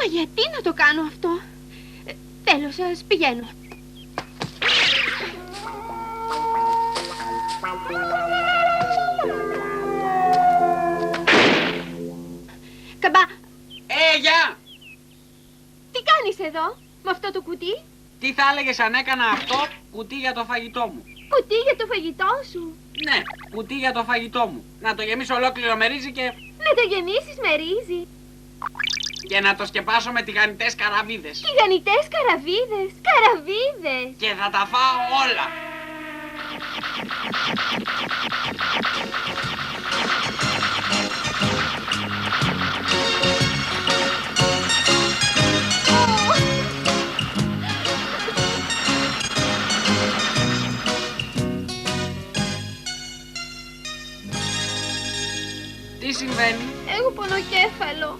γιατί να το κάνω αυτό? Τέλος, σας πηγαίνω. Καμπά. Γεια! Τι κάνεις εδώ, με αυτό το κουτί? Τι θα έλεγες αν έκανα αυτό κουτί για το φαγητό μου? Κουτί για το φαγητό σου? Ναι, κουτί για το φαγητό μου. Να το γεμίσω ολόκληρο με ρύζι και... Να το γεμίσεις με ρύζι. Και να το σκεπάσω με τηγανιτές καραβίδες. Τηγανιτές καραβίδες, καραβίδες. Και θα τα φάω όλα. Τι συμβαίνει? Έχω πονοκέφαλο.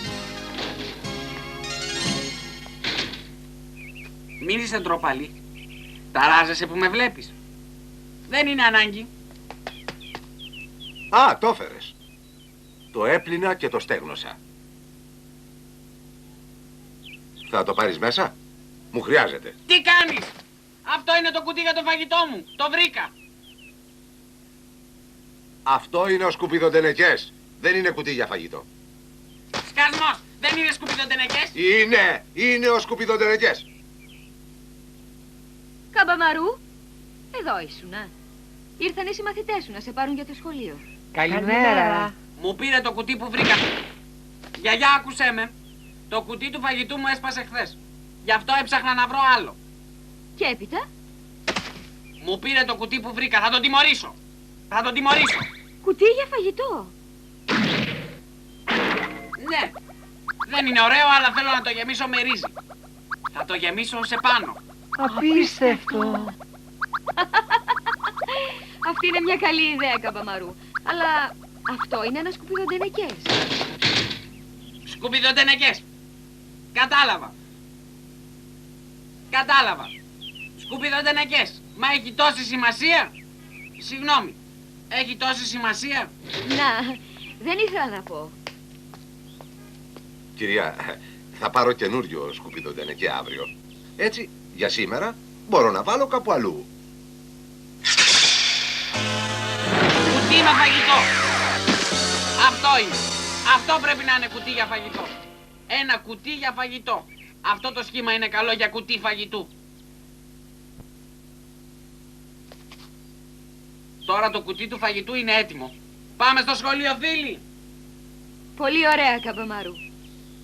Μην είσαι ντροπαλή. Ταράζεσαι που με βλέπεις. Δεν είναι ανάγκη. Α, το έφερες. Το έπλυνα και το στέγνωσα. Θα το πάρεις μέσα? Μου χρειάζεται. Τι κάνεις? Αυτό είναι το κουτί για το φαγητό μου. Το βρήκα. Αυτό είναι ο σκουπιδοντενεκές. Δεν είναι κουτί για φαγητό. Σκασμός. Δεν είναι σκουπιδοντενεκές. Είναι ο σκουπιδοντενεκές. Καμπαμαρού, εδώ ήσουνα. Ήρθαν οι συμμαθητές σου να σε πάρουν για το σχολείο. Καλημέρα. Μου πήρε το κουτί που βρήκα. Γιαγιά, άκουσέ με. Το κουτί του φαγητού μου έσπασε χθες. Γι' αυτό έψαχνα να βρω άλλο. Και έπειτα? Μου πήρε το κουτί που βρήκα. Θα τον τιμωρήσω. Θα τον τιμωρήσω. Κουτί για φαγητό. Ναι. Δεν είναι ωραίο, αλλά θέλω να το γεμίσω με ρύζι. Θα το γεμίσω σε πάνω. Απίστευτο. Αυτή είναι μια καλή ιδέα, Καμπαμαρού. Αλλά αυτό είναι ένα σκουπιδοντενεκές. Σκουπιδοντενεκές. Κατάλαβα. Κατάλαβα. Σκουπιδοντενεκές. Μα έχει τόση σημασία? Συγγνώμη. Έχει τόση σημασία? Να, δεν ήθελα να πω. Κυρία, θα πάρω καινούριο σκουπιδοντενεκέ αύριο. Έτσι, για σήμερα, μπορώ να βάλω κάπου αλλού. Κουτί με φαγητό. Αυτό είναι. Αυτό πρέπει να είναι κουτί για φαγητό. Ένα κουτί για φαγητό. Αυτό το σχήμα είναι καλό για κουτί φαγητού. Τώρα το κουτί του φαγητού είναι έτοιμο. Πάμε στο σχολείο, φίλοι. Πολύ ωραία, Καμπαμαρού.